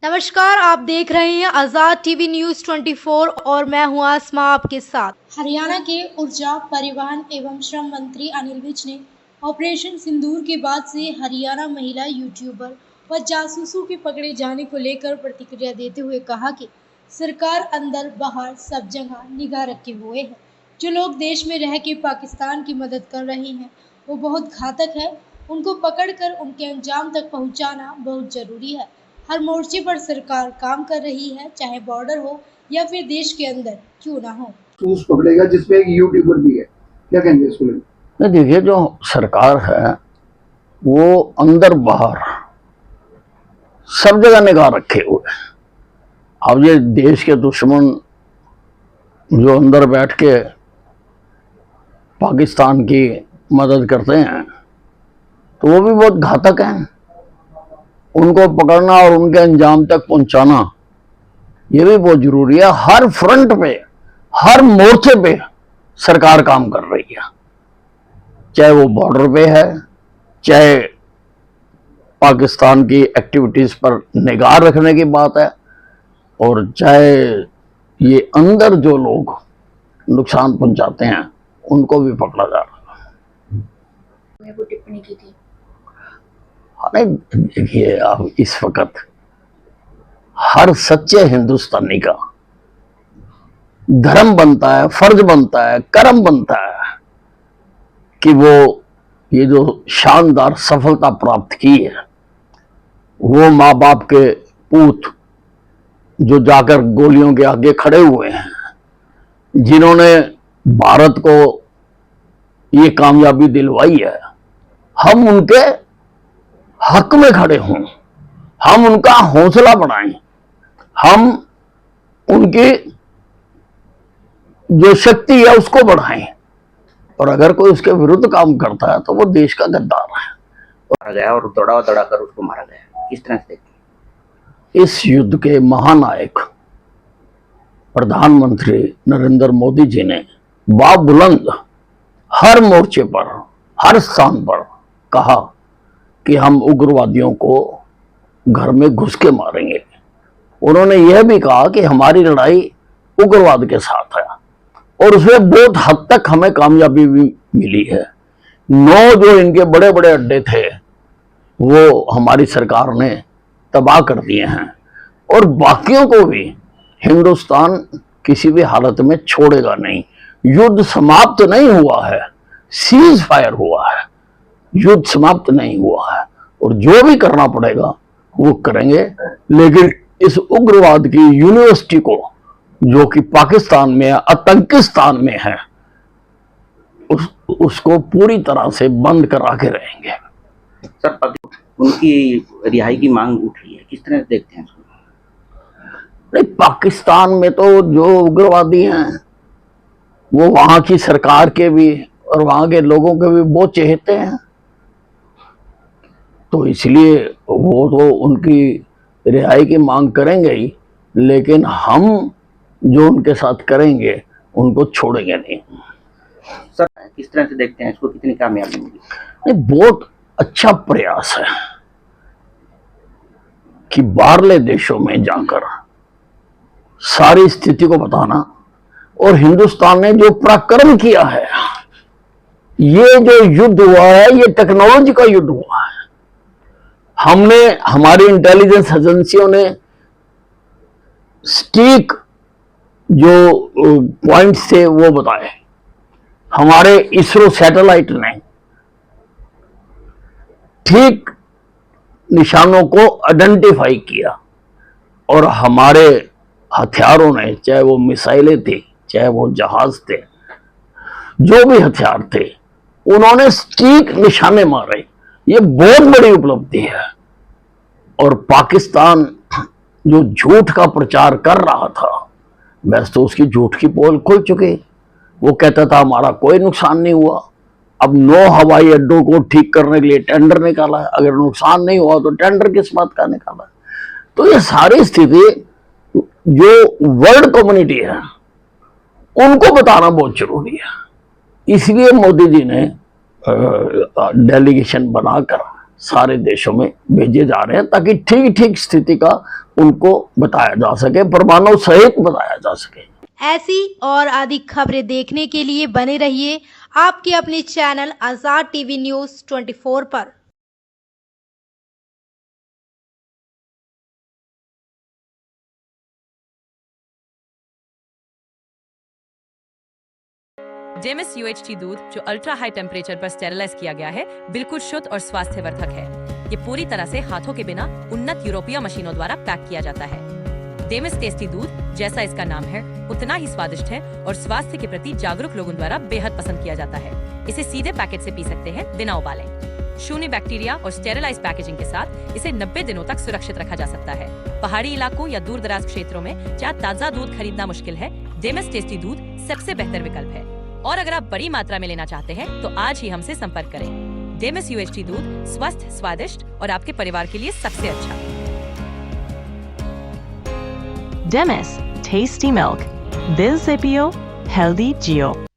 नमस्कार, आप देख रहे हैं आज़ाद टीवी न्यूज़ 24 और मैं हूं आसमा आपके साथ। हरियाणा के ऊर्जा, परिवहन एवं श्रम मंत्री अनिल विज ने ऑपरेशन सिंदूर के बाद से हरियाणा महिला यूट्यूबर व जासूसों के पकड़े जाने को लेकर प्रतिक्रिया देते हुए कहा कि सरकार अंदर बाहर सब जगह निगाह रखे हुए है। जो लोग देश में रह के पाकिस्तान की मदद कर रहे हैं वो बहुत घातक है। उनको पकड़कर उनके अंजाम तक पहुंचाना बहुत जरूरी है। हर मोर्चे पर सरकार काम कर रही है, चाहे बॉर्डर हो या फिर देश के अंदर क्यों ना हो। सूस पकड़ेगा जिसमें एक यूट्यूबर भी है, क्या कहेंगे इसको लेकर? नहीं, देखिए, जो सरकार है वो अंदर बाहर सब जगह निगाह रखे हुए। अब ये देश के दुश्मन जो अंदर बैठ के पाकिस्तान की मदद करते हैं तो वो भी बहुत घातक हैं। उनको पकड़ना और उनके अंजाम तक पहुंचाना ये भी बहुत जरूरी है। हर फ्रंट पे, हर मोर्चे पे सरकार काम कर रही है, चाहे वो बॉर्डर पे है, चाहे पाकिस्तान की एक्टिविटीज पर निगाह रखने की बात है, और चाहे ये अंदर जो लोग नुकसान पहुंचाते हैं उनको भी पकड़ा जा रहा है। वो टिप्पणी की थी। अरे देखिए, अब इस वक्त हर सच्चे हिंदुस्तानी का धर्म बनता है, फर्ज बनता है, कर्म बनता है कि वो ये जो शानदार सफलता प्राप्त की है, वो माँ बाप के पूत जो जाकर गोलियों के आगे खड़े हुए हैं, जिन्होंने भारत को ये कामयाबी दिलवाई है, हम उनके हक में खड़े हों, हम उनका हौसला बढ़ाएं, हम उनकी जो शक्ति है उसको बढ़ाएं। और अगर कोई उसके विरुद्ध काम करता है तो वो देश का गद्दार है। मारा गया और दौड़ा कर उसको मारा गया, किस तरह से देखते हैं? इस युद्ध के महानायक प्रधानमंत्री नरेंद्र मोदी जी ने बाबुलंद हर मोर्चे पर, हर स्थान पर कहा कि हम उग्रवादियों को घर में घुस के मारेंगे। उन्होंने यह भी कहा कि हमारी लड़ाई उग्रवाद के साथ है, और उसमें बहुत हद तक हमें कामयाबी भी मिली है। 9 जो इनके बड़े बड़े अड्डे थे वो हमारी सरकार ने तबाह कर दिए हैं, और बाकियों को भी हिंदुस्तान किसी भी हालत में छोड़ेगा नहीं। युद्ध समाप्त नहीं हुआ है, सीज फायर हुआ है, युद्ध समाप्त नहीं हुआ है, और जो भी करना पड़ेगा वो करेंगे। लेकिन इस उग्रवाद की यूनिवर्सिटी को जो कि पाकिस्तान में है, आतंकिस्तान में है, उसको पूरी तरह से बंद करा के रहेंगे। सर, उनकी रिहाई की मांग उठ रही है, किस तरह से देखते हैं इसको? नहीं, पाकिस्तान में तो जो उग्रवादी हैं वो वहां की सरकार के भी और वहां के लोगों के भी बहुत चहेते हैं, तो इसलिए वो तो उनकी रिहाई की मांग करेंगे ही, लेकिन हम जो उनके साथ करेंगे उनको छोड़ेंगे नहीं। सर, किस तरह से देखते हैं इसको, कितनी कामयाबी मिली? नहीं, बहुत अच्छा प्रयास है कि बाहरले देशों में जाकर सारी स्थिति को बताना, और हिंदुस्तान ने जो पराक्रम किया है, ये जो युद्ध हुआ है ये टेक्नोलॉजी का युद्ध हुआ है। हमने, हमारी इंटेलिजेंस एजेंसियों ने स्टीक जो पॉइंट्स थे वो बताए, हमारे इसरो सैटेलाइट ने ठीक निशानों को आइडेंटिफाई किया, और हमारे हथियारों ने, चाहे वो मिसाइलें थी, चाहे वो जहाज थे, जो भी हथियार थे, उन्होंने स्टीक निशाने मारे। ये बहुत बड़ी उपलब्धि है। और पाकिस्तान जो झूठ का प्रचार कर रहा था, वैसे तो उसकी झूठ की पोल खुल चुकी। वो कहता था हमारा कोई नुकसान नहीं हुआ। अब 9 हवाई अड्डों को ठीक करने के लिए टेंडर निकाला है, अगर नुकसान नहीं हुआ तो टेंडर किस बात का निकाला है? तो ये सारी स्थिति जो वर्ल्ड कम्युनिटी है उनको बताना बहुत जरूरी है। इसलिए मोदी जी ने डेलीगेशन बनाकर सारे देशों में भेजे जा रहे हैं ताकि ठीक ठीक स्थिति का उनको बताया जा सके, प्रमाणों सहित बताया जा सके। ऐसी और अधिक खबरें देखने के लिए बने रहिए आपके अपने चैनल आजाद टीवी न्यूज़ 24 पर। डेमिस UHT दूध जो अल्ट्रा हाई टेम्परेचर पर स्टेरिलाइज किया गया है, बिल्कुल शुद्ध और स्वास्थ्यवर्धक है। ये पूरी तरह से हाथों के बिना उन्नत यूरोपीय मशीनों द्वारा पैक किया जाता है। डेमिस टेस्टी दूध, जैसा इसका नाम है, उतना ही स्वादिष्ट है और स्वास्थ्य के प्रति जागरूक लोगों द्वारा बेहद पसंद किया जाता है। इसे सीधे पैकेट से पी सकते हैं बिना उबाले। शून्य बैक्टीरिया और स्टेरिलाइज पैकेजिंग के साथ इसे 90 दिनों तक सुरक्षित रखा जा सकता है। पहाड़ी इलाकों या दूर दराज क्षेत्रों में जहाँ ताज़ा दूध खरीदना मुश्किल है, डेमिस टेस्टी दूध सबसे बेहतर विकल्प है। और अगर आप बड़ी मात्रा में लेना चाहते हैं तो आज ही हमसे संपर्क करें। डेमिस UHT दूध स्वस्थ, स्वादिष्ट और आपके परिवार के लिए सबसे अच्छा। Demis, tasty milk. Bill Zipio, healthy Geo.